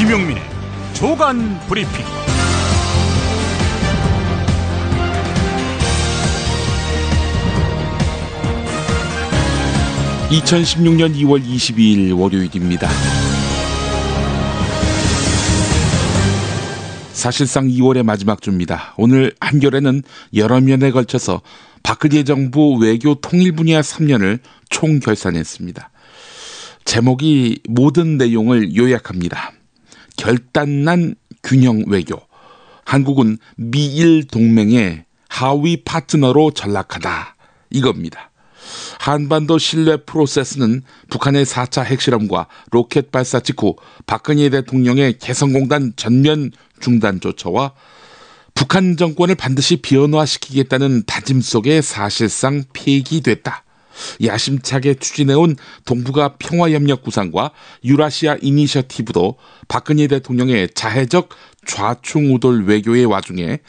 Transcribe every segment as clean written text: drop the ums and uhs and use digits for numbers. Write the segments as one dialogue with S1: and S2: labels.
S1: 김용민의 조간 브리핑.
S2: 2016년 2월 22일 월요일입니다. 사실상 2월의 마지막 주입니다. 오늘 한겨레는 여러 면에 걸쳐서 박근혜 정부 외교 통일 분야 3년을 총결산했습니다. 제목이 모든 내용을 요약합니다. 결단난 균형 외교. 한국은 미일 동맹의 하위 파트너로 전락하다. 이겁니다. 한반도 신뢰 프로세스는 북한의 4차 핵실험과 로켓 발사 직후 박근혜 대통령의 개성공단 전면 중단 조처와 북한 정권을 반드시 변화시키겠다는 다짐 속에 사실상 폐기됐다. 야심차게 추진해온 동북아 평화협력 구상과 유라시아 이니셔티브도 박근혜 대통령의 자해적 좌충우돌 외교의 와중에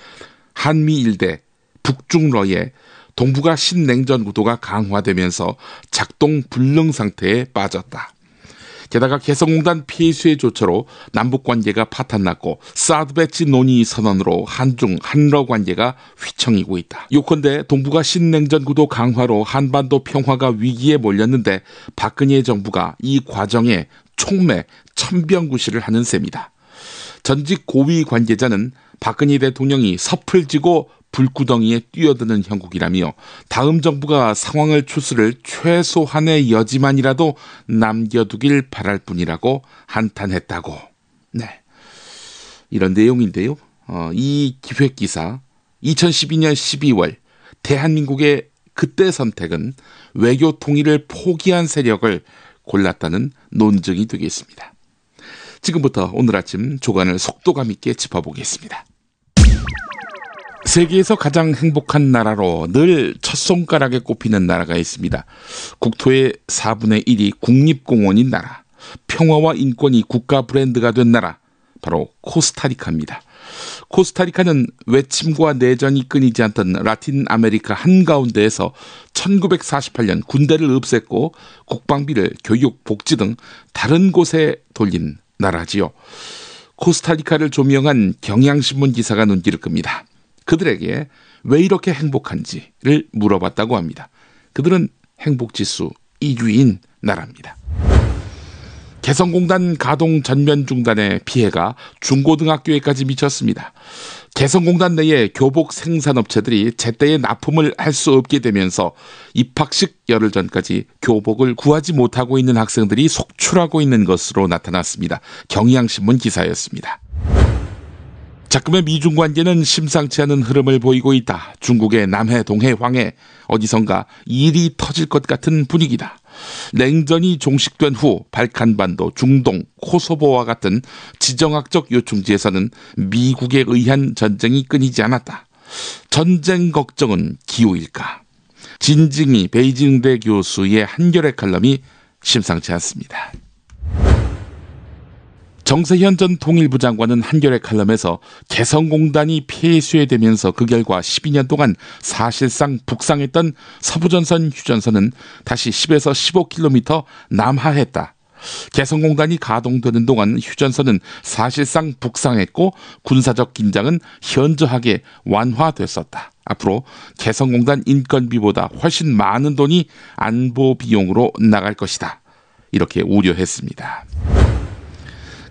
S2: 한미일대, 북중러의 동북아 신냉전 구도가 강화되면서 작동 불능 상태에 빠졌다. 게다가 개성공단 폐쇄 조처로 남북관계가 파탄났고 사드 배치 논의 선언으로 한중, 한러 관계가 휘청이고 있다. 요컨대 동북아 신냉전 구도 강화로 한반도 평화가 위기에 몰렸는데 박근혜 정부가 이 과정에 촉매, 천병구시를 하는 셈이다. 전직 고위 관계자는 박근혜 대통령이 섭을 지고 불구덩이에 뛰어드는 형국이라며 다음 정부가 상황을 추스를 최소한의 여지만이라도 남겨두길 바랄 뿐이라고 한탄했다고. 네, 이런 내용인데요. 이 기획기사 2012년 12월 대한민국의 그때 선택은 외교 통일을 포기한 세력을 골랐다는 논증이 되겠습니다. 지금부터 오늘 아침 조간을 속도감 있게 짚어보겠습니다. 세계에서 가장 행복한 나라로 늘 첫 손가락에 꼽히는 나라가 있습니다. 국토의 4분의 1이 국립공원인 나라, 평화와 인권이 국가 브랜드가 된 나라, 바로 코스타리카입니다. 코스타리카는 외침과 내전이 끊이지 않던 라틴 아메리카 한가운데에서 1948년 군대를 없앴고 국방비를 교육, 복지 등 다른 곳에 돌린 나라지요. 코스타리카를 조명한 경향신문 기사가 눈길을 끕니다. 그들에게 왜 이렇게 행복한지를 물어봤다고 합니다. 그들은 행복지수 1위인 나라입니다. 개성공단 가동 전면 중단의 피해가 중고등학교에까지 미쳤습니다. 개성공단 내의 교복 생산업체들이 제때에 납품을 할 수 없게 되면서 입학식 열흘 전까지 교복을 구하지 못하고 있는 학생들이 속출하고 있는 것으로 나타났습니다. 경향신문 기사였습니다. 자금의 미중 관계는 심상치 않은 흐름을 보이고 있다. 중국의 남해, 동해, 황해 어디선가 일이 터질 것 같은 분위기다. 냉전이 종식된 후 발칸반도, 중동, 코소보와 같은 지정학적 요충지에서는 미국에 의한 전쟁이 끊이지 않았다. 전쟁 걱정은 기우일까? 진징이 베이징대 교수의 한겨레 칼럼이 심상치 않습니다. 정세현 전 통일부 장관은 한겨레 칼럼에서 개성공단이 폐쇄되면서 그 결과 12년 동안 사실상 북상했던 서부전선 휴전선은 다시 10에서 15km 남하했다. 개성공단이 가동되는 동안 휴전선은 사실상 북상했고 군사적 긴장은 현저하게 완화됐었다. 앞으로 개성공단 인건비보다 훨씬 많은 돈이 안보 비용으로 나갈 것이다. 이렇게 우려했습니다.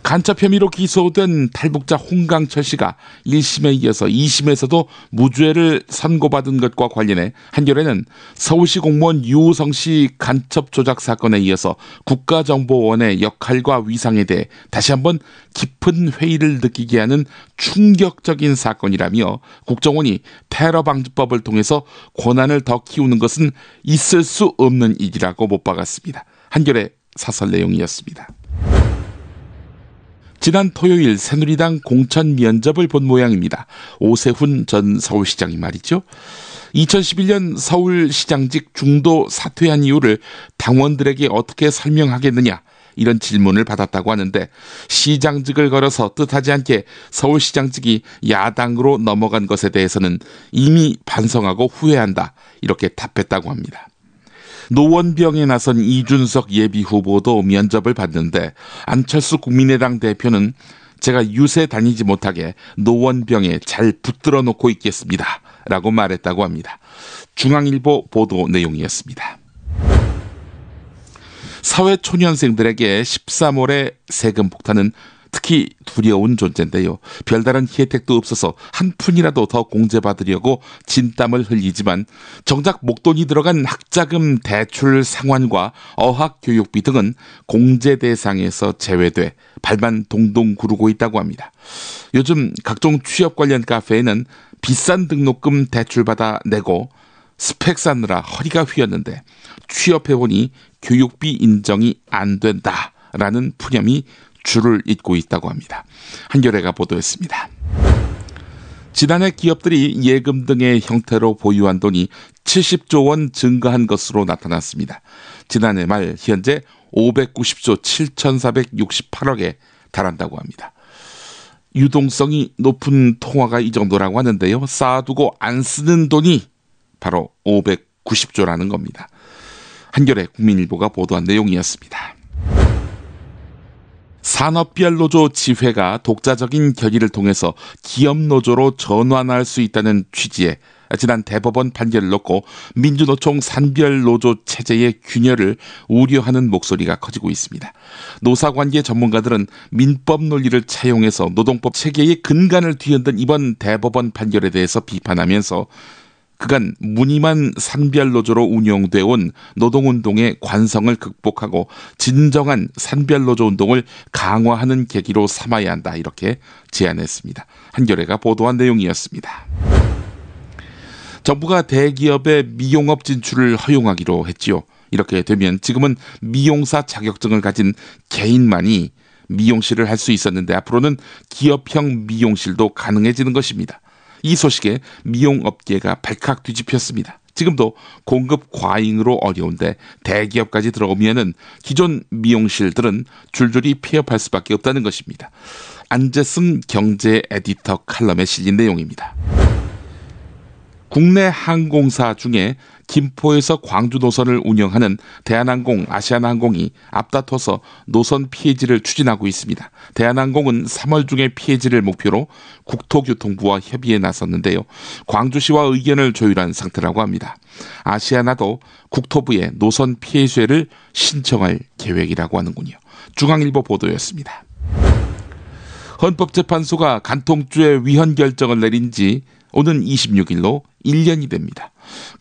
S2: 간첩 혐의로 기소된 탈북자 홍강철 씨가 1심에 이어서 2심에서도 무죄를 선고받은 것과 관련해 한겨레는 서울시 공무원 유우성 씨 간첩 조작 사건에 이어서 국가정보원의 역할과 위상에 대해 다시 한번 깊은 회의를 느끼게 하는 충격적인 사건이라며 국정원이 테러방지법을 통해서 권한을 더 키우는 것은 있을 수 없는 일이라고 못 박았습니다. 한겨레 사설 내용이었습니다. 지난 토요일 새누리당 공천 면접을 본 모양입니다. 오세훈 전 서울시장이 말이죠. 2011년 서울시장직 중도 사퇴한 이유를 당원들에게 어떻게 설명하겠느냐 이런 질문을 받았다고 하는데 시장직을 걸어서 뜻하지 않게 서울시장직이 야당으로 넘어간 것에 대해서는 이미 반성하고 후회한다 이렇게 답했다고 합니다. 노원병에 나선 이준석 예비후보도 면접을 봤는데 안철수 국민의당 대표는 제가 유세 다니지 못하게 노원병에 잘 붙들어 놓고 있겠습니다 라고 말했다고 합니다. 중앙일보 보도 내용이었습니다. 사회초년생들에게 13월의 세금 폭탄은 특히 두려운 존재인데요. 별다른 혜택도 없어서 한 푼이라도 더 공제받으려고 진땀을 흘리지만 정작 목돈이 들어간 학자금 대출 상환과 어학교육비 등은 공제 대상에서 제외돼 발만 동동 구르고 있다고 합니다. 요즘 각종 취업 관련 카페에는 비싼 등록금 대출받아 내고 스펙 쌓느라 허리가 휘었는데 취업해보니 교육비 인정이 안 된다라는 푸념이 줄을 잇고 있다고 합니다. 한겨레가 보도했습니다. 지난해 기업들이 예금 등의 형태로 보유한 돈이 70조 원 증가한 것으로 나타났습니다. 지난해 말 현재 590조 7,468억에 달한다고 합니다. 유동성이 높은 통화가 이 정도라고 하는데요. 쌓아두고 안 쓰는 돈이 바로 590조라는 겁니다. 한겨레 국민일보가 보도한 내용이었습니다. 산업별 노조 지회가 독자적인 결의를 통해서 기업 노조로 전환할 수 있다는 취지의 지난 대법원 판결을 놓고 민주노총 산별 노조 체제의 균열을 우려하는 목소리가 커지고 있습니다. 노사관계 전문가들은 민법 논리를 차용해서 노동법 체계의 근간을 뒤흔든 이번 대법원 판결에 대해서 비판하면서 그간 무늬만 산별노조로 운영되어 온 노동운동의 관성을 극복하고 진정한 산별노조 운동을 강화하는 계기로 삼아야 한다 이렇게 제안했습니다. 한겨레가 보도한 내용이었습니다. 정부가 대기업의 미용업 진출을 허용하기로 했지요. 이렇게 되면 지금은 미용사 자격증을 가진 개인만이 미용실을 할 수 있었는데 앞으로는 기업형 미용실도 가능해지는 것입니다. 이 소식에 미용업계가 발칵 뒤집혔습니다. 지금도 공급 과잉으로 어려운데 대기업까지 들어오면은 기존 미용실들은 줄줄이 폐업할 수밖에 없다는 것입니다. 안재승 경제 에디터 칼럼에 실린 내용입니다. 국내 항공사 중에 김포에서 광주 노선을 운영하는 대한항공, 아시아나항공이 앞다퉈서 노선 폐지를 추진하고 있습니다. 대한항공은 3월 중에 폐지를 목표로 국토교통부와 협의에 나섰는데요. 광주시와 의견을 조율한 상태라고 합니다. 아시아나도 국토부에 노선 폐쇄를 신청할 계획이라고 하는군요. 중앙일보 보도였습니다. 헌법재판소가 간통죄 위헌 결정을 내린 지 오는 26일로 1년이 됩니다.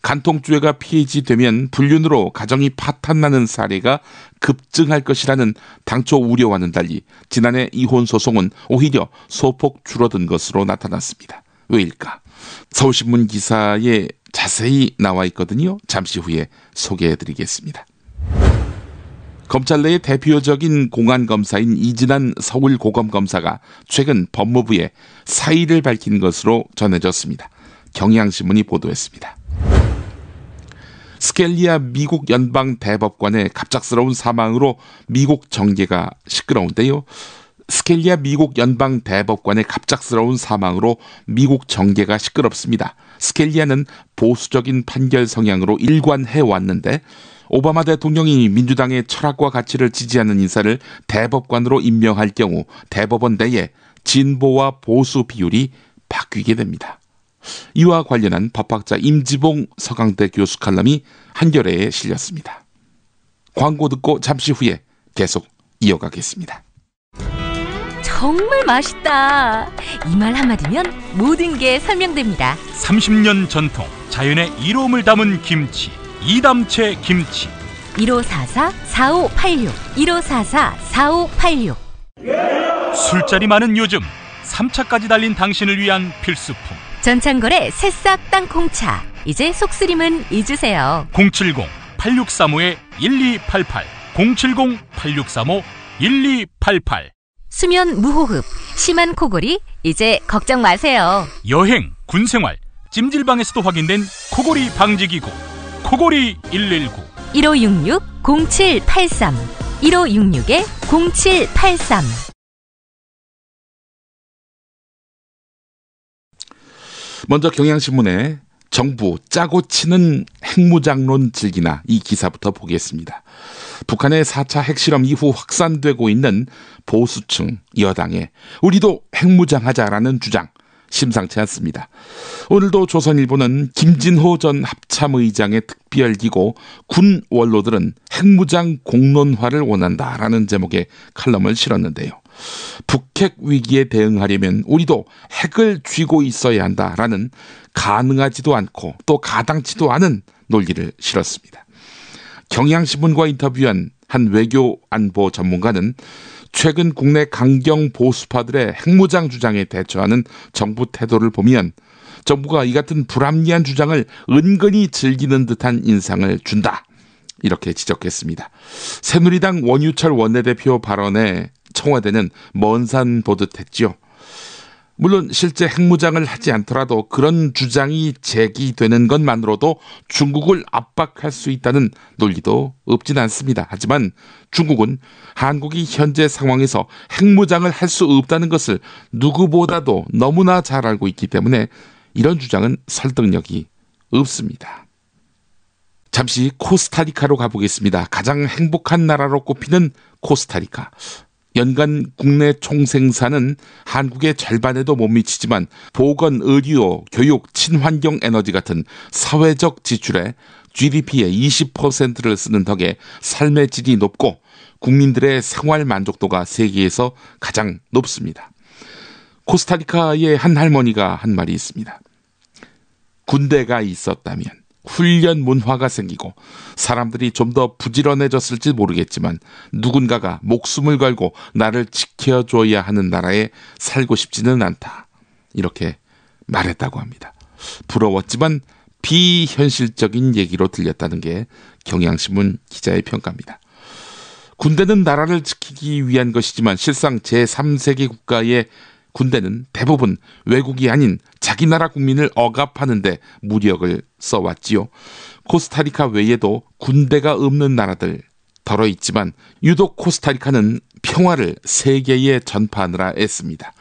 S2: 간통죄가 폐지되면 불륜으로 가정이 파탄나는 사례가 급증할 것이라는 당초 우려와는 달리 지난해 이혼 소송은 오히려 소폭 줄어든 것으로 나타났습니다. 왜일까? 서울신문 기사에 자세히 나와 있거든요. 잠시 후에 소개해드리겠습니다. 검찰 내의 대표적인 공안검사인 이진한 서울고검검사가 최근 법무부에 사의를 밝힌 것으로 전해졌습니다. 경향신문이 보도했습니다. 스켈리아 미국 연방 대법관의 갑작스러운 사망으로 미국 정계가 시끄러운데요. 스켈리아 미국 연방 대법관의 갑작스러운 사망으로 미국 정계가 시끄럽습니다. 스켈리아는 보수적인 판결 성향으로 일관해 왔는데 오바마 대통령이 민주당의 철학과 가치를 지지하는 인사를 대법관으로 임명할 경우 대법원 내에 진보와 보수 비율이 바뀌게 됩니다. 이와 관련한 법학자 임지봉 서강대 교수 칼럼이 한겨레에 실렸습니다. 광고 듣고 잠시 후에 계속 이어가겠습니다.
S3: 정말 맛있다. 이 말 한마디면 모든 게 설명됩니다.
S1: 30년 전통 자연의 이로움을 담은 김치 이담채 김치
S3: 1544-4586 1544-4586
S1: 술자리 많은 요즘 3차까지 달린 당신을 위한 필수품
S3: 전창걸의 새싹 땅콩차. 이제 속쓰림은 잊으세요.
S1: 070-8635-1288 070-8635-1288
S3: 수면 무호흡, 심한 코골이 이제 걱정 마세요.
S1: 여행, 군생활, 찜질방에서도 확인된 코골이 방지기구 코골이 119
S3: 1566-0783 1566-0783
S2: 먼저 경향신문에 정부 짜고 치는 핵무장론 즐기나, 이 기사부터 보겠습니다. 북한의 4차 핵실험 이후 확산되고 있는 보수층 여당에 우리도 핵무장하자라는 주장 심상치 않습니다. 오늘도 조선일보는 김진호 전 합참의장의 특별기고 군 원로들은 핵무장 공론화를 원한다라는 제목의 칼럼을 실었는데요. 북핵 위기에 대응하려면 우리도 핵을 쥐고 있어야 한다라는 가능하지도 않고 또 가당치도 않은 논리를 실었습니다. 경향신문과 인터뷰한 한 외교 안보 전문가는 최근 국내 강경 보수파들의 핵무장 주장에 대처하는 정부 태도를 보면 정부가 이 같은 불합리한 주장을 은근히 즐기는 듯한 인상을 준다, 이렇게 지적했습니다. 새누리당 원유철 원내대표 발언에 청와대는 먼 산 보듯 했죠. 물론 실제 핵무장을 하지 않더라도 그런 주장이 제기되는 것만으로도 중국을 압박할 수 있다는 논리도 없진 않습니다. 하지만 중국은 한국이 현재 상황에서 핵무장을 할 수 없다는 것을 누구보다도 너무나 잘 알고 있기 때문에 이런 주장은 설득력이 없습니다. 잠시 코스타리카로 가보겠습니다. 가장 행복한 나라로 꼽히는 코스타리카. 연간 국내 총생산은 한국의 절반에도 못 미치지만 보건, 의료, 교육, 친환경 에너지 같은 사회적 지출에 GDP의 20%를 쓰는 덕에 삶의 질이 높고 국민들의 생활 만족도가 세계에서 가장 높습니다. 코스타리카의 한 할머니가 한 말이 있습니다. 군대가 있었다면 훈련 문화가 생기고 사람들이 좀 더 부지런해졌을지 모르겠지만 누군가가 목숨을 걸고 나를 지켜줘야 하는 나라에 살고 싶지는 않다, 이렇게 말했다고 합니다. 부러웠지만 비현실적인 얘기로 들렸다는 게 경향신문 기자의 평가입니다. 군대는 나라를 지키기 위한 것이지만 실상 제3세계 국가의 군대는 대부분 외국이 아닌 자기 나라 국민을 억압하는 데 무력을 써왔지요. 코스타리카 외에도 군대가 없는 나라들 덜어 있지만 유독 코스타리카는 평화를 세계에 전파하느라 애씁니다.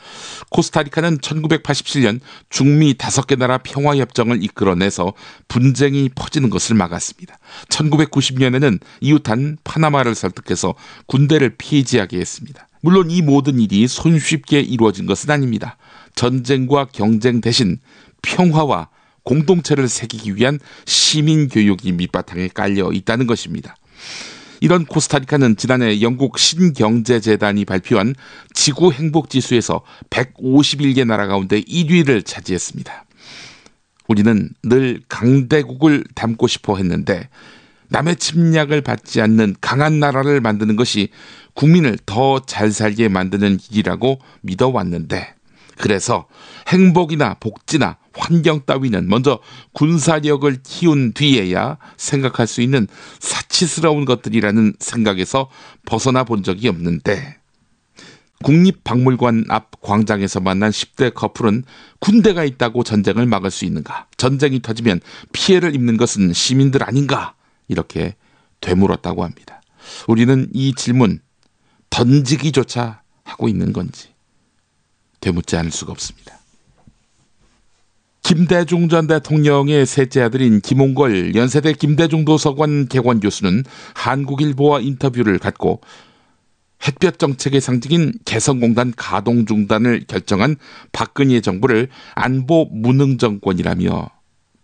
S2: 코스타리카는 1987년 중미 5개 나라 평화협정을 이끌어내서 분쟁이 퍼지는 것을 막았습니다. 1990년에는 이웃한 파나마를 설득해서 군대를 폐지하게 했습니다. 물론 이 모든 일이 손쉽게 이루어진 것은 아닙니다. 전쟁과 경쟁 대신 평화와 공동체를 새기기 위한 시민교육이 밑바탕에 깔려 있다는 것입니다. 이런 코스타리카는 지난해 영국 신경제재단이 발표한 지구 행복지수에서 151개 나라 가운데 1위를 차지했습니다. 우리는 늘 강대국을 닮고 싶어 했는데 남의 침략을 받지 않는 강한 나라를 만드는 것이 국민을 더 잘 살게 만드는 길이라고 믿어왔는데, 그래서 행복이나 복지나 환경 따위는 먼저 군사력을 키운 뒤에야 생각할 수 있는 사치스러운 것들이라는 생각에서 벗어나 본 적이 없는데, 국립박물관 앞 광장에서 만난 10대 커플은 군대가 있다고 전쟁을 막을 수 있는가? 전쟁이 터지면 피해를 입는 것은 시민들 아닌가? 이렇게 되물었다고 합니다. 우리는 이 질문 던지기조차 하고 있는 건지 되묻지 않을 수가 없습니다. 김대중 전 대통령의 셋째 아들인 김홍걸 연세대 김대중 도서관 개관 교수는 한국일보와 인터뷰를 갖고 햇볕 정책의 상징인 개성공단 가동 중단을 결정한 박근혜 정부를 안보 무능 정권이라며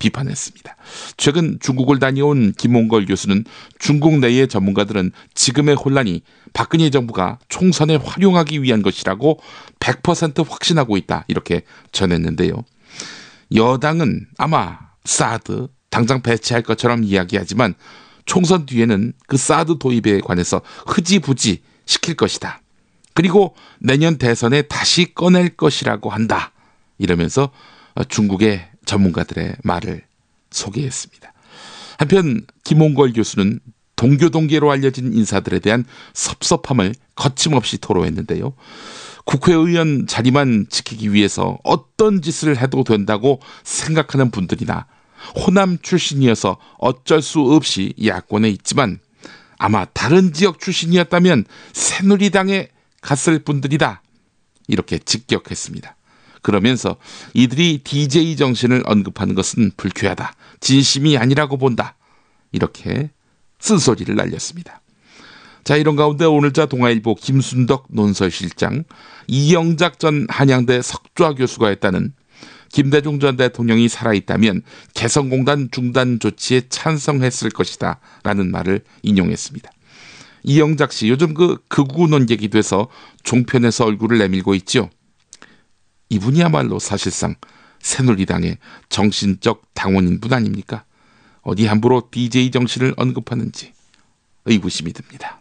S2: 비판했습니다. 최근 중국을 다녀온 김홍걸 교수는 중국 내의 전문가들은 지금의 혼란이 박근혜 정부가 총선에 활용하기 위한 것이라고 100% 확신하고 있다, 이렇게 전했는데요. 여당은 아마 사드 당장 배치할 것처럼 이야기하지만 총선 뒤에는 그 사드 도입에 관해서 흐지부지 시킬 것이다. 그리고 내년 대선에 다시 꺼낼 것이라고 한다, 이러면서 중국의 전문가들의 말을 소개했습니다. 한편 김홍걸 교수는 동교동계로 알려진 인사들에 대한 섭섭함을 거침없이 토로했는데요. 국회의원 자리만 지키기 위해서 어떤 짓을 해도 된다고 생각하는 분들이나 호남 출신이어서 어쩔 수 없이 야권에 있지만 아마 다른 지역 출신이었다면 새누리당에 갔을 분들이다, 이렇게 직격했습니다. 그러면서 이들이 DJ 정신을 언급하는 것은 불쾌하다, 진심이 아니라고 본다, 이렇게 쓴소리를 날렸습니다. 자, 이런 가운데 오늘자 동아일보 김순덕 논설실장, 이영작 전 한양대 석좌 교수가 했다는 김대중 전 대통령이 살아있다면 개성공단 중단 조치에 찬성했을 것이다 라는 말을 인용했습니다. 이영작 씨 요즘 극우 논객이 돼서 종편에서 얼굴을 내밀고 있죠. 이분이야말로 사실상 새누리당의 정신적 당원인 분 아닙니까? 어디 함부로 DJ 정신을 언급하는지 의구심이 듭니다.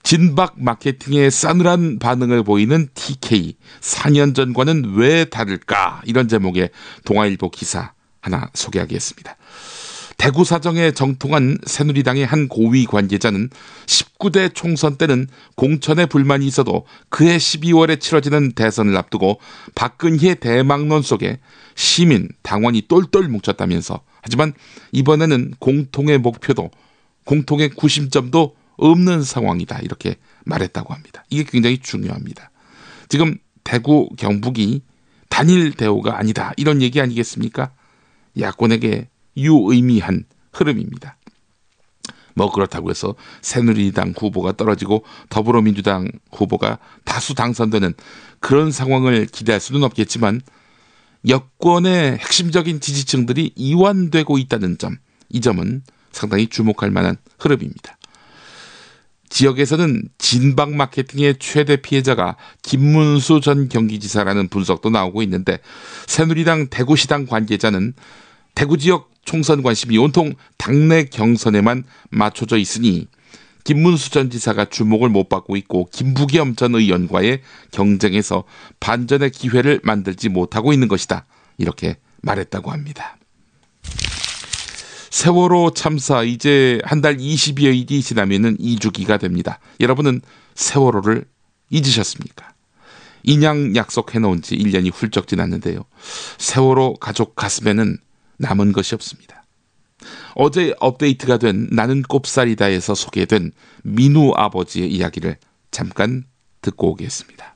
S2: 진박 마케팅에 싸늘한 반응을 보이는 TK, 4년 전과는 왜 다를까? 이런 제목의 동아일보 기사 하나 소개하겠습니다. 대구 사정에 정통한 새누리당의 한 고위 관계자는 19대 총선 때는 공천에 불만이 있어도 그해 12월에 치러지는 대선을 앞두고 박근혜 대망론 속에 시민, 당원이 똘똘 뭉쳤다면서, 하지만 이번에는 공통의 목표도 공통의 구심점도 없는 상황이다 이렇게 말했다고 합니다. 이게 굉장히 중요합니다. 지금 대구 경북이 단일 대우가 아니다 이런 얘기 아니겠습니까? 야권에게 유의미한 흐름입니다. 뭐 그렇다고 해서 새누리당 후보가 떨어지고 더불어민주당 후보가 다수 당선되는 그런 상황을 기대할 수는 없겠지만 여권의 핵심적인 지지층들이 이완되고 있다는 점, 이 점은 상당히 주목할 만한 흐름입니다. 지역에서는 진박 마케팅의 최대 피해자가 김문수 전 경기지사라는 분석도 나오고 있는데, 새누리당 대구시당 관계자는 대구 지역 총선 관심이 온통 당내 경선에만 맞춰져 있으니 김문수 전 지사가 주목을 못 받고 있고 김부겸 전 의원과의 경쟁에서 반전의 기회를 만들지 못하고 있는 것이다 이렇게 말했다고 합니다. 세월호 참사 이제 한 달 20여일이 지나면은 2주기가 됩니다. 여러분은 세월호를 잊으셨습니까? 인양 약속해놓은 지 1년이 훌쩍 지났는데요. 세월호 가족 가슴에는 남은 것이 없습니다. 어제 업데이트가 된 나는 꼽살이다에서 소개된 민우 아버지의 이야기를 잠깐 듣고 오겠습니다.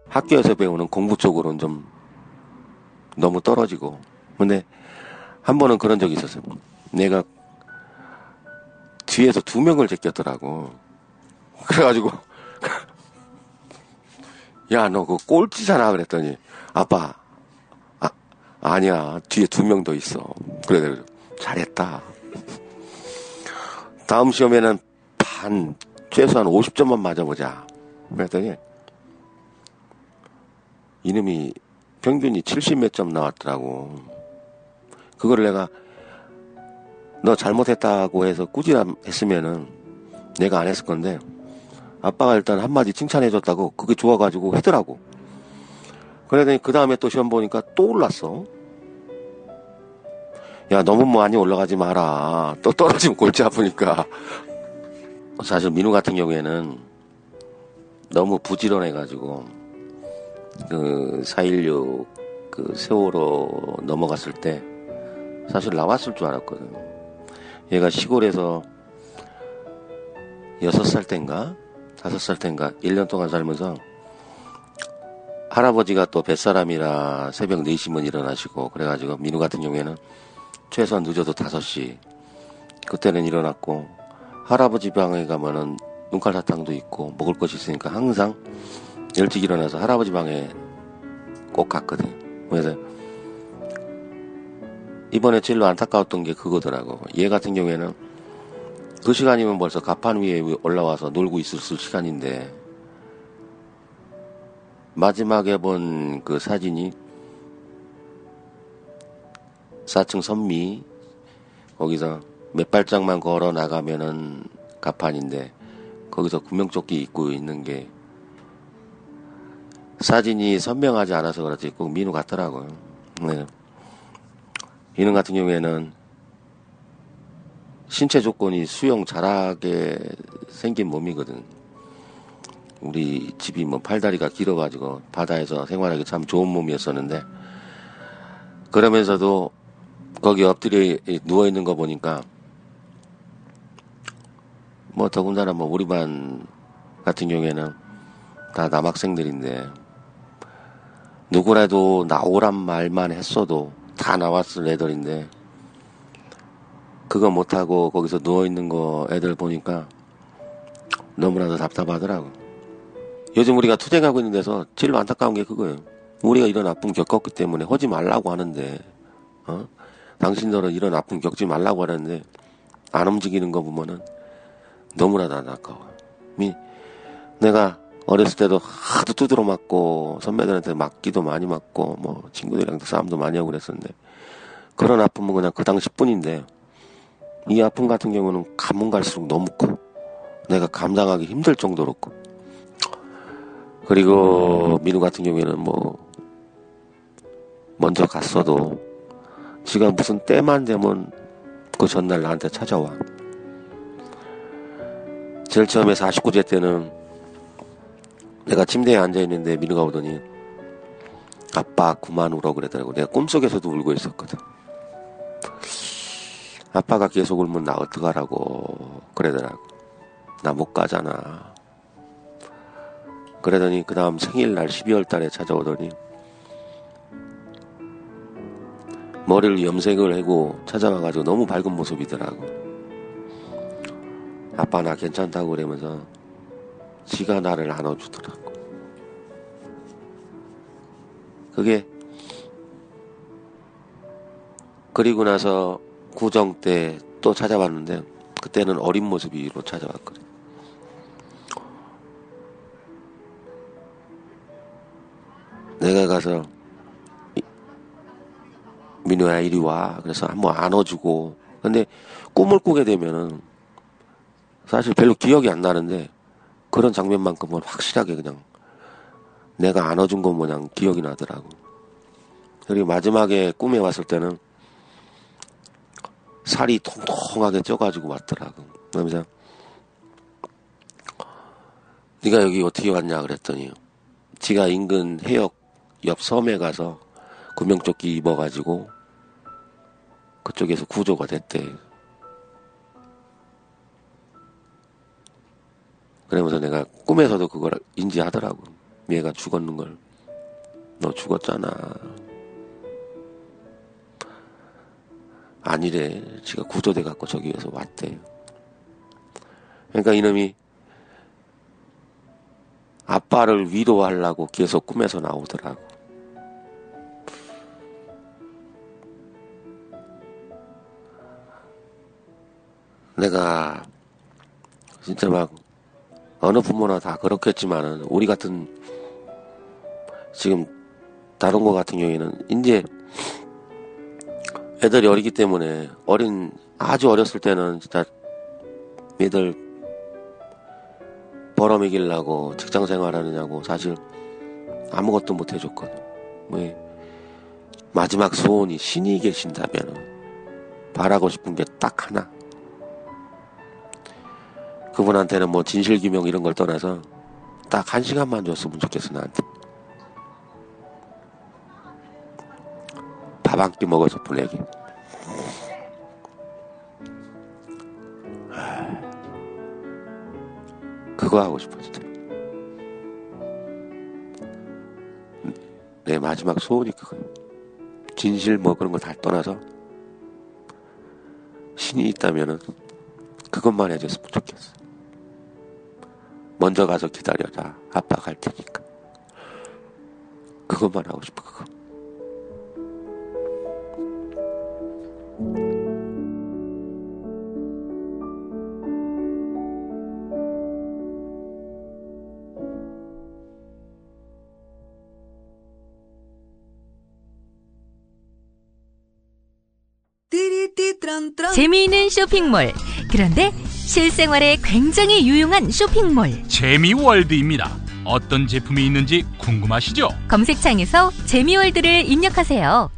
S4: 학교에서 배우는 공부 쪽으로는 좀 너무 떨어지고, 근데 한 번은 그런 적이 있었어요. 내가 뒤에서 2명을 제꼈더라고. 그래가지고 야, 너 그거 꼴찌잖아 그랬더니 아빠 아니야, 뒤에 2명 더 있어. 그래 잘했다. 다음 시험에는 최소한 50점만 맞아보자 그랬더니 이놈이 평균이 70 몇 점 나왔더라고. 그거를 내가 너 잘못했다고 해서 꾸지람했으면은 내가 안 했을 건데, 아빠가 일단 한마디 칭찬해줬다고 그게 좋아가지고 했더라고. 그러더니 그 다음에 또 시험 보니까 또 올랐어. 야, 너무 많이 올라가지 마라. 또 떨어지면 골치 아프니까. 사실 민우 같은 경우에는 너무 부지런해가지고 그 4.16 그 세월호 넘어갔을 때 사실 나왔을 줄 알았거든. 얘가 시골에서 6살 땐가 5살 땐가 1년 동안 살면서 할아버지가 또 뱃사람이라 새벽 4시면 일어나시고, 그래가지고 민우 같은 경우에는 최소한 늦어도 5시 그때는 일어났고, 할아버지 방에 가면은 눈깔사탕도 있고 먹을 것이 있으니까 항상 일찍 일어나서 할아버지 방에 꼭 갔거든. 그래서 이번에 제일 안타까웠던 게 그거더라고. 얘 같은 경우에는 그 시간이면 벌써 가판 위에 올라와서 놀고 있을 시간인데, 마지막에 본 그 사진이 4층 선미, 거기서 몇 발짝만 걸어 나가면은 가판인데 거기서 구명조끼 입고 있는 게 사진이 선명하지 않아서 그렇지 꼭 민우 같더라고요. 네. 이놈 같은 경우에는 신체 조건이 수영 잘하게 생긴 몸이거든. 우리 집이 뭐 팔다리가 길어가지고 바다에서 생활하기 참 좋은 몸이었었는데, 그러면서도 거기 엎드려 누워있는 거 보니까 뭐 더군다나 뭐 우리 반 같은 경우에는 다 남학생들인데 누구라도 나오란 말만 했어도 다 나왔을 애들인데 그거 못하고 거기서 누워있는 거 애들 보니까 너무나도 답답하더라고. 요즘 우리가 투쟁하고 있는 데서 제일 안타까운 게 그거예요. 우리가 이런 아픔 겪었기 때문에 하지 말라고 하는데 당신들은 이런 아픔 겪지 말라고 하는데 안 움직이는 거 보면은 너무나도 안타까워. 내가 어렸을 때도 하도 두드러 맞고 선배들한테 맞기도 많이 맞고 뭐 친구들이랑 싸움도 많이 하고 그랬었는데 그런 아픔은 그냥 그 당시뿐인데 이 아픔 같은 경우는 가면 갈수록 너무 커. 내가 감당하기 힘들 정도로 커. 그리고 민우 같은 경우에는 뭐 먼저 갔어도 지가 무슨 때만 되면 그 전날 나한테 찾아와. 제일 처음에 49제 때는 내가 침대에 앉아있는데 민우가 오더니 아빠 그만 울어 그러더라고. 내가 꿈속에서도 울고 있었거든. 아빠가 계속 울면 나 어떡하라고 그러더라고. 나 못 가잖아. 그러더니 그 다음 생일날 12월 달에 찾아오더니 머리를 염색을 하고 찾아와가지고 너무 밝은 모습이더라고. 아빠 나 괜찮다고 그러면서 지가 나를 안아주더라고. 그게 그리고 나서 구정 때 또 찾아봤는데 그때는 어린 모습으로 찾아왔거든. 내가 가서 민우야 이리 와. 그래서 한번 안아주고. 근데 꿈을 꾸게 되면은 사실 별로 기억이 안 나는데 그런 장면만큼은 확실하게 그냥 내가 안아준 것 모양 기억이 나더라고. 그리고 마지막에 꿈에 왔을 때는 살이 통통하게 쪄가지고 왔더라고. 그러면서 네가 여기 어떻게 왔냐 그랬더니 지가 인근 해역 옆 섬에 가서 구명조끼 입어가지고 그쪽에서 구조가 됐대. 그러면서 내가 꿈에서도 그걸 인지하더라고. 얘가 죽었는 걸. 너 죽었잖아. 아니래. 지가 구조돼갖고 저기에서 왔대. 그러니까 이놈이 아빠를 위로하려고 계속 꿈에서 나오더라고. 내가 진짜 막 어느 부모나 다 그렇겠지만은 우리 같은 지금 다른 거 같은 경우에는 이제 애들이 어리기 때문에 아주 어렸을 때는 진짜 애들 벌어먹이려고 직장 생활하느냐고 사실 아무것도 못 해줬거든. 왜 마지막 소원이 신이 계신다면 바라고 싶은 게 딱 하나. 그분한테는 뭐 진실규명 이런 걸 떠나서 딱 1시간만 줬으면 좋겠어 나한테. 밥 한 끼 먹어서 보내기. 그거 하고 싶어 진짜. 내 마지막 소원이 그거야. 진실 뭐 그런 거 다 떠나서 신이 있다면은 그것만 해줬으면 좋겠어. 먼저 가서 기다려라. 아빠 갈 테니까. 그것만 하고 싶어 그거.
S3: 재미있는 쇼핑몰. 그런데 실생활에 굉장히 유용한 쇼핑몰.
S1: 재미월드입니다. 어떤 제품이 있는지 궁금하시죠?
S3: 검색창에서 재미월드를 입력하세요.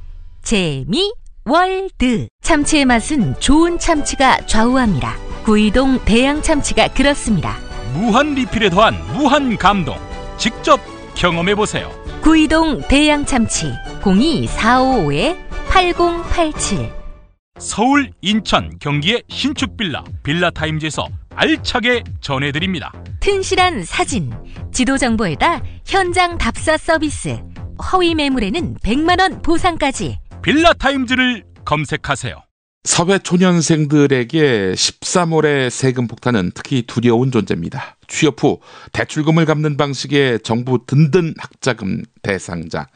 S3: 재미월드. 참치의 맛은 좋은 참치가 좌우합니다. 구이동 대양 참치가 그렇습니다.
S1: 무한 리필에 더한 무한 감동. 직접 경험해보세요.
S3: 구이동 대양 참치 02455-8087.
S1: 서울, 인천, 경기의 신축 빌라 빌라타임즈에서 알차게 전해드립니다.
S3: 튼실한 사진, 지도 정보에다 현장 답사 서비스, 허위 매물에는 100만 원 보상까지.
S1: 빌라타임즈를 검색하세요.
S2: 사회 초년생들에게 13월의 세금 폭탄은 특히 두려운 존재입니다. 취업 후 대출금을 갚는 방식의 정부 든든 학자금 대상자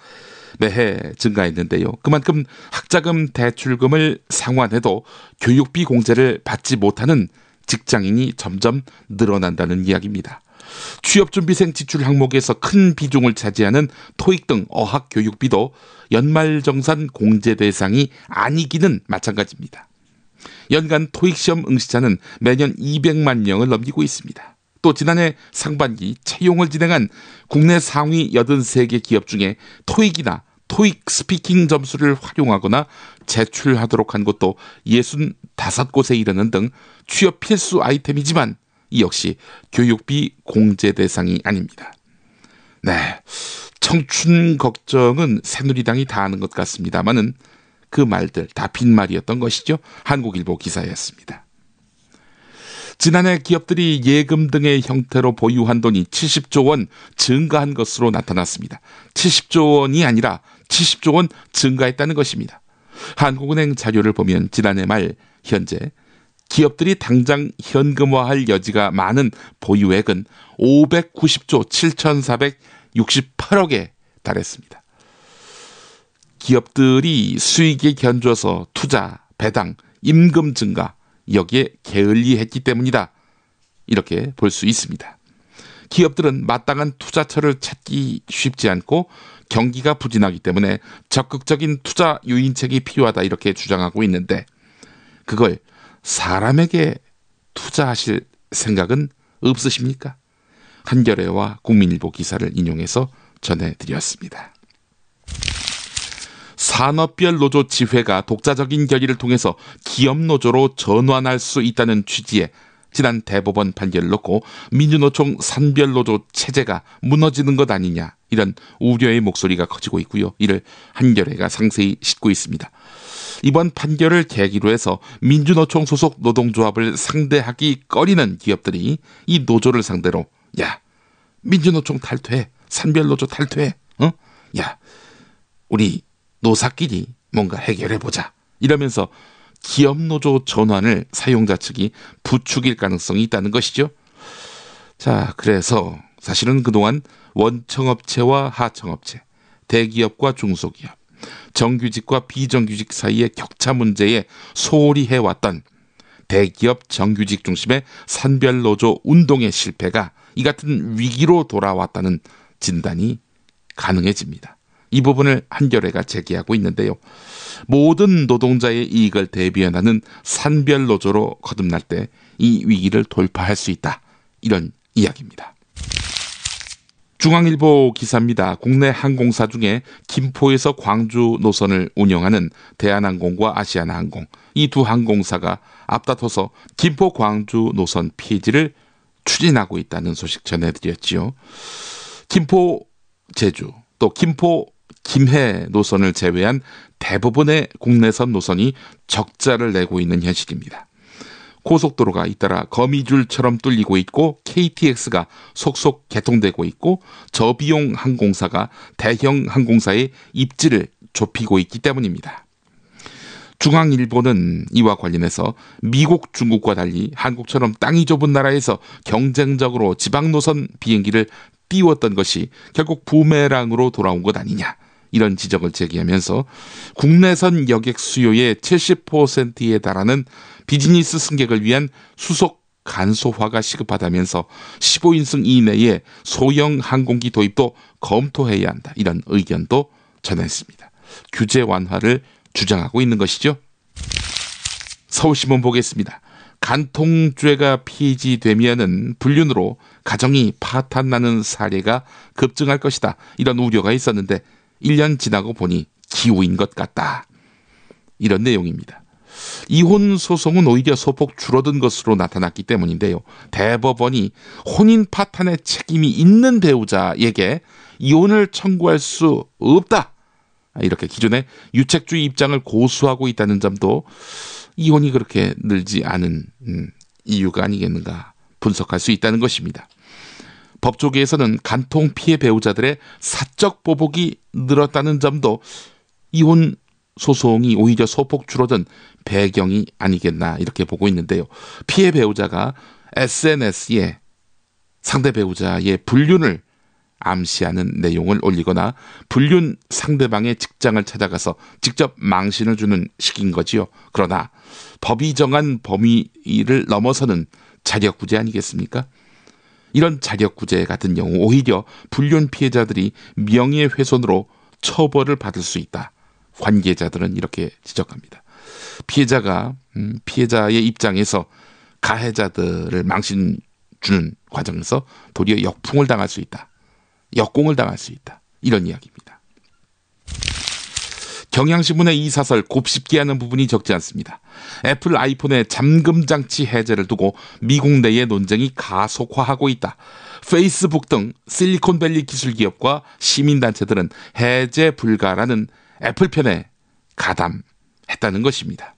S2: 매해 증가했는데요. 그만큼 학자금 대출금을 상환해도 교육비 공제를 받지 못하는 직장인이 점점 늘어난다는 이야기입니다. 취업준비생 지출 항목에서 큰 비중을 차지하는 토익 등 어학 교육비도 연말정산 공제 대상이 아니기는 마찬가지입니다. 연간 토익 시험 응시자는 매년 200만 명을 넘기고 있습니다. 또 지난해 상반기 채용을 진행한 국내 상위 83개 기업 중에 토익이나 토익 스피킹 점수를 활용하거나 제출하도록 한 곳도 65곳에 이르는 등 취업 필수 아이템이지만 이 역시 교육비 공제 대상이 아닙니다. 네, 청춘 걱정은 새누리당이 다 하는 것 같습니다만은 그 말들 다 빈말이었던 것이죠. 한국일보 기사였습니다. 지난해 기업들이 예금 등의 형태로 보유한 돈이 70조 원 증가한 것으로 나타났습니다. 70조 원이 아니라 70조 원 증가했다는 것입니다. 한국은행 자료를 보면 지난해 말 현재 기업들이 당장 현금화할 여지가 많은 보유액은 590조 7,468억에 달했습니다. 기업들이 수익이 견줘서 투자, 배당, 임금 증가 여기에 게을리했기 때문이다. 이렇게 볼 수 있습니다. 기업들은 마땅한 투자처를 찾기 쉽지 않고 경기가 부진하기 때문에 적극적인 투자 유인책이 필요하다 이렇게 주장하고 있는데 그걸 사람에게 투자하실 생각은 없으십니까? 한겨레와 국민일보 기사를 인용해서 전해드렸습니다. 산업별 노조 지회가 독자적인 결의를 통해서 기업노조로 전환할 수 있다는 취지의 지난 대법원 판결을 놓고 민주노총 산별노조 체제가 무너지는 것 아니냐 이런 우려의 목소리가 커지고 있고요. 이를 한겨레가 상세히 싣고 있습니다. 이번 판결을 계기로 해서 민주노총 소속 노동조합을 상대하기 꺼리는 기업들이 이 노조를 상대로 야 민주노총 탈퇴, 산별노조 탈퇴, 야 우리 노사끼리 뭔가 해결해보자 이러면서 기업노조 전환을 사용자 측이 부추길 가능성이 있다는 것이죠. 자, 그래서 사실은 그동안 원청업체와 하청업체, 대기업과 중소기업, 정규직과 비정규직 사이의 격차 문제에 소홀히 해왔던 대기업 정규직 중심의 산별노조 운동의 실패가 이 같은 위기로 돌아왔다는 진단이 가능해집니다. 이 부분을 한겨레가 제기하고 있는데요. 모든 노동자의 이익을 대변하는 산별노조로 거듭날 때 이 위기를 돌파할 수 있다. 이런 이야기입니다. 중앙일보 기사입니다. 국내 항공사 중에 김포에서 광주 노선을 운영하는 대한항공과 아시아나항공 이 두 항공사가 앞다퉈서 김포 광주 노선 폐지를 추진하고 있다는 소식 전해드렸지요. 김포 제주 또 김포 김해 노선을 제외한 대부분의 국내선 노선이 적자를 내고 있는 현실입니다. 고속도로가 잇따라 거미줄처럼 뚫리고 있고 KTX가 속속 개통되고 있고 저비용 항공사가 대형 항공사의 입지를 좁히고 있기 때문입니다. 중앙일보는 이와 관련해서 미국, 중국과 달리 한국처럼 땅이 좁은 나라에서 경쟁적으로 지방노선 비행기를 띄웠던 것이 결국 부메랑으로 돌아온 것 아니냐 이런 지적을 제기하면서 국내선 여객 수요의 70%에 달하는 비즈니스 승객을 위한 수속 간소화가 시급하다면서 15인승 이내의 소형 항공기 도입도 검토해야 한다 이런 의견도 전했습니다. 규제 완화를 주장하고 있는 것이죠. 서울신문 보겠습니다. 간통죄가 폐지되면은 불륜으로 가정이 파탄나는 사례가 급증할 것이다. 이런 우려가 있었는데 1년 지나고 보니 기우인 것 같다. 이런 내용입니다. 이혼 소송은 오히려 소폭 줄어든 것으로 나타났기 때문인데요. 대법원이 혼인 파탄의 책임이 있는 배우자에게 이혼을 청구할 수 없다. 이렇게 기존의 유책주의 입장을 고수하고 있다는 점도 이혼이 그렇게 늘지 않은 이유가 아니겠는가 분석할 수 있다는 것입니다. 법조계에서는 간통 피해 배우자들의 사적 보복이 늘었다는 점도 이혼 소송이 오히려 소폭 줄어든 배경이 아니겠나 이렇게 보고 있는데요. 피해 배우자가 SNS에 상대 배우자의 불륜을 암시하는 내용을 올리거나 불륜 상대방의 직장을 찾아가서 직접 망신을 주는 식인 거지요. 그러나 법이 정한 범위를 넘어서는 자력구제 아니겠습니까? 이런 자력구제 같은 경우 오히려 불륜 피해자들이 명예훼손으로 처벌을 받을 수 있다. 관계자들은 이렇게 지적합니다. 피해자의 입장에서 가해자들을 망신 주는 과정에서 도리어 역풍을 당할 수 있다. 역공을 당할 수 있다. 이런 이야기입니다. 경향신문의 이 사설 곱씹게 하는 부분이 적지 않습니다. 애플 아이폰의 잠금장치 해제를 두고 미국 내의 논쟁이 가속화하고 있다. 페이스북 등 실리콘밸리 기술기업과 시민단체들은 해제 불가라는 애플 편에 가담했다는 것입니다.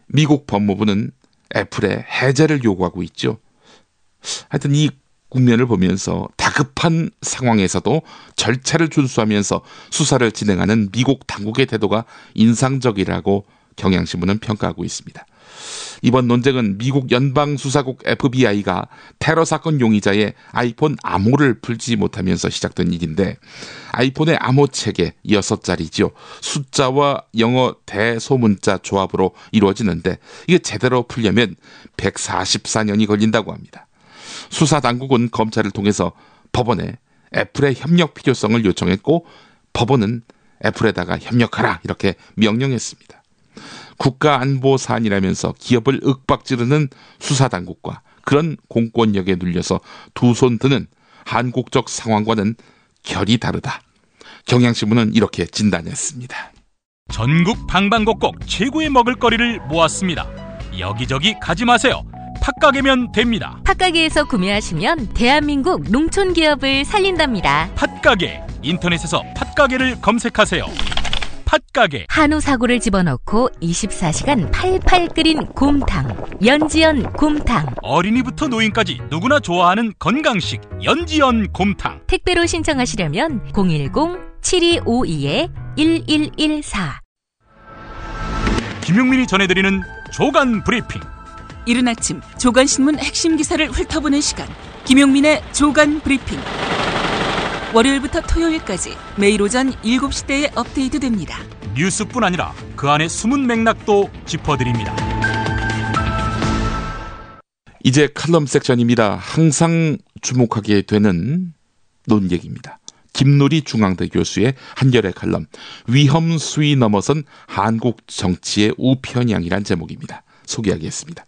S2: 미국 법무부는 애플의 해제를 요구하고 있죠. 하여튼 이 국면을 보면서 다급한 상황에서도 절차를 준수하면서 수사를 진행하는 미국 당국의 태도가 인상적이라고 경향신문은 평가하고 있습니다. 이번 논쟁은 미국 연방수사국 FBI가 테러 사건 용의자의 아이폰 암호를 풀지 못하면서 시작된 일인데 아이폰의 암호 체계 6자리죠. 숫자와 영어 대소문자 조합으로 이루어지는데 이게 제대로 풀려면 144년이 걸린다고 합니다. 수사당국은 검찰을 통해서 법원에 애플의 협력 필요성을 요청했고 법원은 애플에다가 협력하라 이렇게 명령했습니다. 국가안보 사안이라면서 기업을 윽박지르는 수사당국과 그런 공권력에 눌려서 두 손 드는 한국적 상황과는 결이 다르다. 경향신문은 이렇게 진단했습니다.
S1: 전국 방방곡곡 최고의 먹을거리를 모았습니다. 여기저기 가지 마세요. 팥가게면 됩니다.
S3: 팥가게에서 구매하시면 대한민국 농촌 기업을 살린답니다.
S1: 팥가게. 인터넷에서 팥가게를 검색하세요. 팥가게.
S3: 한우 사고를 집어넣고 24시간 팔팔 끓인 곰탕. 연지연 곰탕.
S1: 어린이부터 노인까지 누구나 좋아하는 건강식 연지연 곰탕.
S3: 택배로 신청하시려면 010-7252-1114.
S1: 김용민이 전해드리는 조간 브리핑.
S5: 이른 아침 조간신문 핵심 기사를 훑어보는 시간, 김용민의 조간 브리핑. 월요일부터 토요일까지 매일 오전 7시대에 업데이트됩니다.
S1: 뉴스뿐 아니라 그 안의 숨은 맥락도 짚어드립니다.
S2: 이제 칼럼 섹션입니다. 항상 주목하게 되는 논얘기입니다. 김누리 중앙대 교수의 한겨레 칼럼 위험 수위 넘어선 한국 정치의 우편향이란 제목입니다. 소개하겠습니다.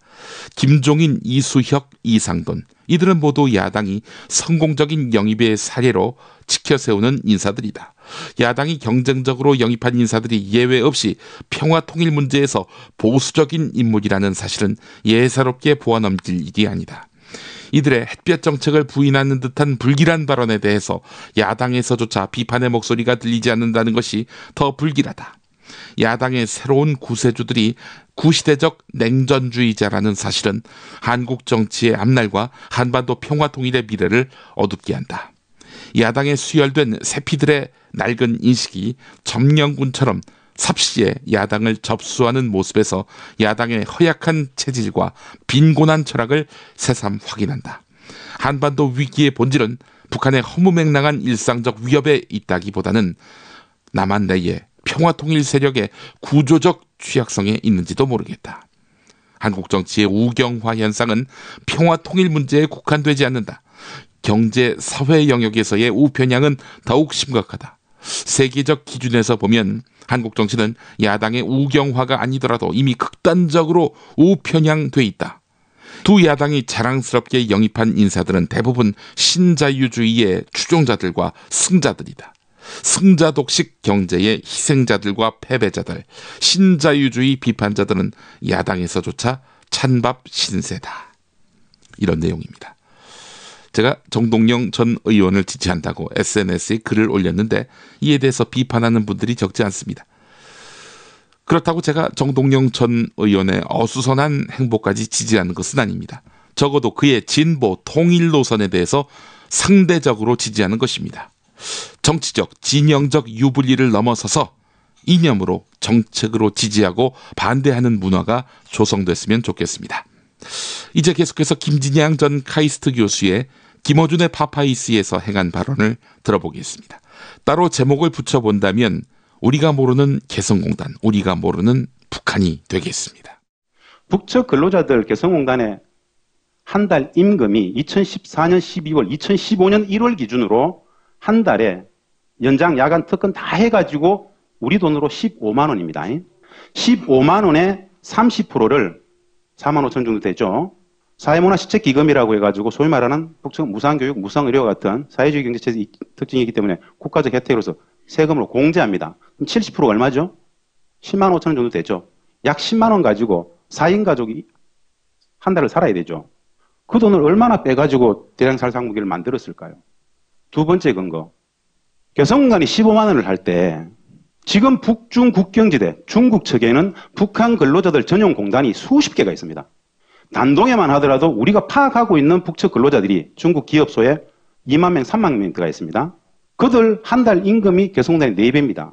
S2: 김종인, 이수혁, 이상돈 이들은 모두 야당이 성공적인 영입의 사례로 지켜세우는 인사들이다. 야당이 경쟁적으로 영입한 인사들이 예외 없이 평화통일 문제에서 보수적인 인물이라는 사실은 예사롭게 보아넘길 일이 아니다. 이들의 햇볕 정책을 부인하는 듯한 불길한 발언에 대해서 야당에서조차 비판의 목소리가 들리지 않는다는 것이 더 불길하다. 야당의 새로운 구세주들이 구시대적 냉전주의자라는 사실은 한국 정치의 앞날과 한반도 평화통일의 미래를 어둡게 한다. 야당의 수혈된 세피들의 낡은 인식이 점령군처럼 삽시에 야당을 접수하는 모습에서 야당의 허약한 체질과 빈곤한 철학을 새삼 확인한다. 한반도 위기의 본질은 북한의 허무맹랑한 일상적 위협에 있다기보다는 남한 내에 평화통일 세력의 구조적 취약성에 있는지도 모르겠다. 한국 정치의 우경화 현상은 평화통일 문제에 국한되지 않는다. 경제, 사회 영역에서의 우편향은 더욱 심각하다. 세계적 기준에서 보면 한국 정치는 야당의 우경화가 아니더라도 이미 극단적으로 우편향돼 있다. 두 야당이 자랑스럽게 영입한 인사들은 대부분 신자유주의의 추종자들과 승자들이다. 승자 독식 경제의 희생자들과 패배자들, 신자유주의 비판자들은 야당에서조차 찬밥 신세다. 이런 내용입니다. 제가 정동영 전 의원을 지지한다고 SNS에 글을 올렸는데 이에 대해서 비판하는 분들이 적지 않습니다. 그렇다고 제가 정동영 전 의원의 어수선한 행보까지 지지하는 것은 아닙니다. 적어도 그의 진보 통일 노선에 대해서 상대적으로 지지하는 것입니다. 정치적, 진영적 유불리를 넘어서서 이념으로 정책으로 지지하고 반대하는 문화가 조성됐으면 좋겠습니다. 이제 계속해서 김진양 전 카이스트 교수의 김어준의 파파이스에서 행한 발언을 들어보겠습니다. 따로 제목을 붙여본다면 우리가 모르는 개성공단, 우리가 모르는 북한이 되겠습니다.
S6: 북측 근로자들 개성공단의 한 달 임금이 2014년 12월, 2015년 1월 기준으로 한 달에 연장, 야간, 특근 다 해가지고 우리 돈으로 15만 원입니다. 15만 원에 30%를 4만 5천 정도 되죠. 사회문화시책기금이라고 해가지고 소위 말하는 북측 무상교육, 무상의료 같은 사회주의 경제체제 특징이기 때문에 국가적 혜택으로서 세금으로 공제합니다. 그럼 70%가 얼마죠? 10만 5천 원 정도 되죠. 약 10만 원 가지고 4인 가족이 한 달을 살아야 되죠. 그 돈을 얼마나 빼가지고 대량살상무기를 만들었을까요? 두 번째 근거. 개성공단이 15만 원을 할 때 지금 북중 국경지대, 중국 측에는 북한 근로자들 전용 공단이 수십 개가 있습니다. 단동에만 하더라도 우리가 파악하고 있는 북측 근로자들이 중국 기업소에 2만 명, 3만 명 들어가 있습니다. 그들 한 달 임금이 개성공단의 4배입니다.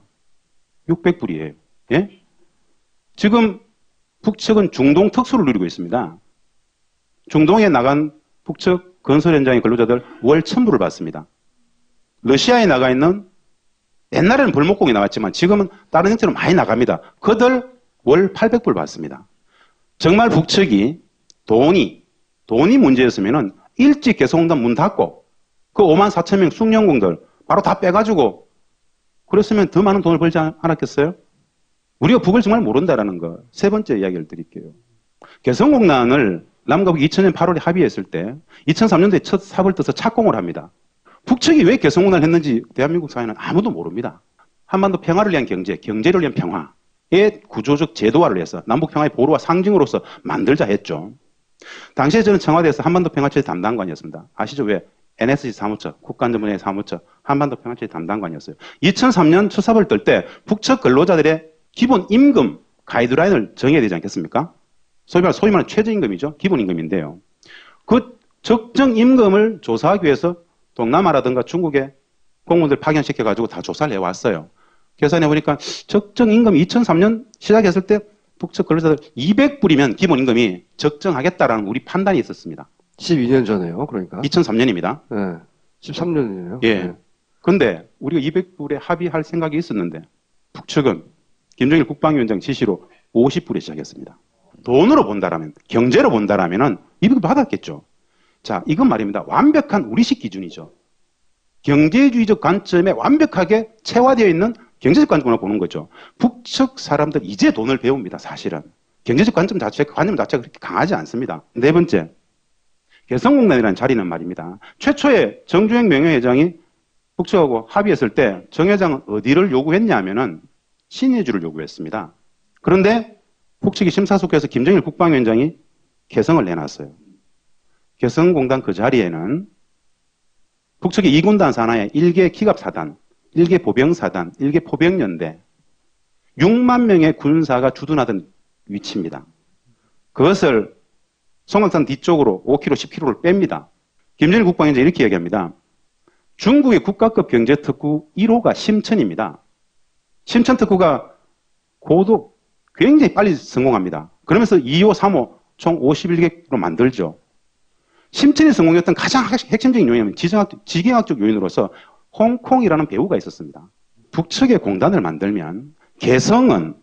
S6: 600불이에요. 예? 지금 북측은 중동 특수를 누리고 있습니다. 중동에 나간 북측 건설 현장의 근로자들 월 1,000불을 받습니다. 러시아에 나가 있는 옛날에는 벌목공이 나왔지만 지금은 다른 형태로 많이 나갑니다. 그들 월 800불 받습니다. 정말 북측이 돈이 문제였으면은 일찍 개성공단 문 닫고 그 5만 4천 명 숙련공들 바로 다 빼가지고 그랬으면 더 많은 돈을 벌지 않았겠어요? 우리가 북을 정말 모른다라는 거. 세 번째 이야기를 드릴게요. 개성공단을 남과 북이 2000년 8월에 합의했을 때 2003년도에 첫 삽을 떠서 착공을 합니다. 북측이 왜 개성공단을 했는지 대한민국 사회는 아무도 모릅니다. 한반도 평화를 위한 경제, 경제를 위한 평화의 구조적 제도화를 해서 남북 평화의 보루와 상징으로서 만들자 했죠. 당시에 저는 청와대에서 한반도 평화체제 담당관이었습니다. 아시죠? 왜? NSC 사무처, 국가안전분야의 사무처, 한반도 평화체제 담당관이었어요. 2003년 첫 삽을 뜰 때 북측 근로자들의 기본 임금 가이드라인을 정해야 되지 않겠습니까? 소위 말하는 최저임금이죠. 기본임금인데요. 그 적정 임금을 조사하기 위해서 동남아라든가 중국에 공무원들 파견시켜가지고 다 조사를 해왔어요. 계산해보니까 적정 임금이 2003년 시작했을 때 북측 근로자들 200불이면 기본임금이 적정하겠다라는 우리 판단이 있었습니다.
S7: 12년 전에요, 그러니까.
S6: 2003년입니다.
S7: 네. 13년이네요.
S6: 예.
S7: 네.
S6: 근데 우리가 200불에 합의할 생각이 있었는데 북측은 김정일 국방위원장 지시로 50불에 시작했습니다. 돈으로 본다라면, 경제로 본다라면은 200불 받았겠죠. 자, 이건 말입니다. 완벽한 우리식 기준이죠. 경제주의적 관점에 완벽하게 체화되어 있는 경제적 관점으로 보는 거죠. 북측 사람들 이제 돈을 배웁니다, 사실은. 경제적 관점 자체가 그렇게 강하지 않습니다. 네 번째, 개성공단이라는 자리는 말입니다. 최초에 정주행 명예회장이 북측하고 합의했을 때 정 회장은 어디를 요구했냐면은 신해주를 요구했습니다. 그런데 북측이 심사숙고해서 김정일 국방위원장이 개성을 내놨어요. 개성공단 그 자리에는 북측의 2군단 산하에 1개 기갑사단, 1개 보병사단, 1개 포병연대 6만 명의 군사가 주둔하던 위치입니다. 그것을 송악산 뒤쪽으로 5km, 10km를 뺍니다. 김정일 국방위원장이 이렇게 얘기합니다. 중국의 국가급 경제특구 1호가 심천입니다. 심천 특구가 고도 굉장히 빨리 성공합니다. 그러면서 2호, 3호 총 51개로 만들죠. 심천이 성공했던 가장 핵심적인 요인은 지경학적 요인으로서 홍콩이라는 배후가 있었습니다. 북측의 공단을 만들면 개성은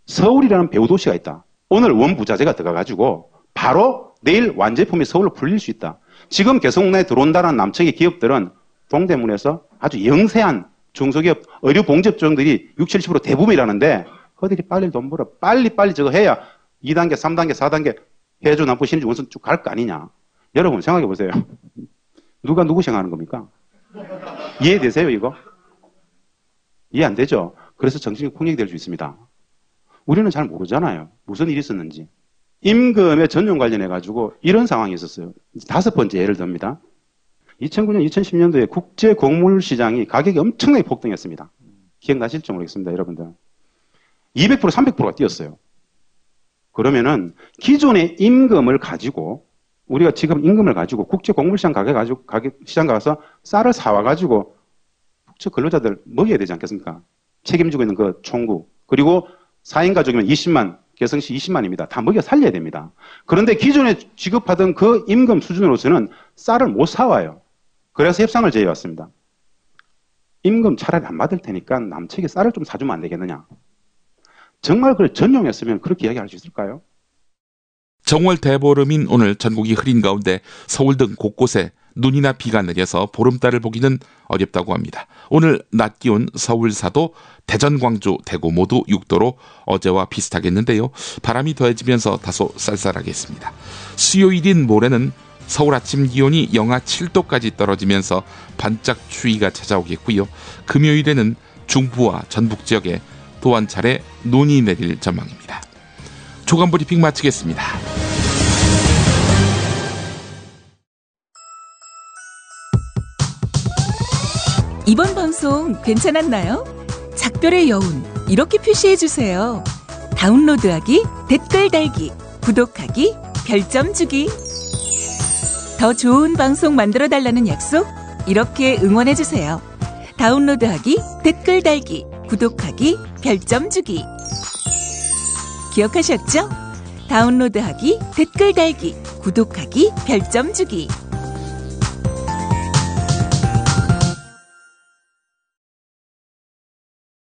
S6: 서울이라는 배후 도시가 있다. 오늘 원부자재가 들어가가지고 바로 내일 완제품이 서울로 풀릴 수 있다. 지금 개성공단에 들어온다는 남측의 기업들은 동대문에서 아주 영세한 중소기업, 의료봉제업종들이 60, 70% 대부분이라는데 그들이 빨리 돈 벌어. 빨리 저거 해야 2단계, 3단계, 4단계 해주, 남부, 신주, 원선 쭉 갈 거 아니냐. 여러분 생각해 보세요. 누가 누구 생각하는 겁니까? 이해되세요, 이거? 이해 안 되죠? 그래서 정치적 폭력이 될 수 있습니다. 우리는 잘 모르잖아요. 무슨 일이 있었는지. 임금의 전용 관련해가지고 이런 상황이 있었어요. 5번째 예를 듭니다. 2009년, 2010년도에 국제 곡물 시장이 가격이 엄청나게 폭등했습니다. 기억나실지 모르겠습니다, 여러분들. 200%, 300%가 뛰었어요. 그러면은 기존의 임금을 가지고 우리가 지금 임금을 가지고 국제 곡물시장 시장 가서 쌀을 사와 가지고 국제 근로자들 먹여야 되지 않겠습니까? 책임지고 있는 그 총국. 그리고 4인 가족이면 20만, 개성시 20만입니다. 다 먹여 살려야 됩니다. 그런데 기존에 지급하던 그 임금 수준으로서는 쌀을 못 사와요. 그래서 협상을 제의해왔습니다. 임금 차라리 안 받을 테니까 남측에 쌀을 좀 사주면 안 되겠느냐. 정말 그걸 전용했으면 그렇게 이야기할 수 있을까요?
S2: 정월 대보름인 오늘 전국이 흐린 가운데 서울 등 곳곳에 눈이나 비가 내려서 보름달을 보기는 어렵다고 합니다. 오늘 낮 기온 서울 4도, 대전, 광주, 대구 모두 6도로 어제와 비슷하겠는데요. 바람이 더해지면서 다소 쌀쌀하겠습니다. 수요일인 모레는 서울 아침 기온이 영하 7도까지 떨어지면서 반짝 추위가 찾아오겠고요. 금요일에는 중부와 전북 지역에 또 한 차례 눈이 내릴 전망입니다. 조간 브리핑 마치겠습니다.
S5: 이번 방송 괜찮았나요? 작별의 여운 이렇게 표시해주세요. 다운로드하기, 댓글 달기, 구독하기, 별점 주기. 더 좋은 방송 만들어달라는 약속 이렇게 응원해주세요. 다운로드하기, 댓글 달기, 구독하기, 별점 주기. 기억하셨죠? 다운로드하기, 댓글 달기, 구독하기, 별점 주기.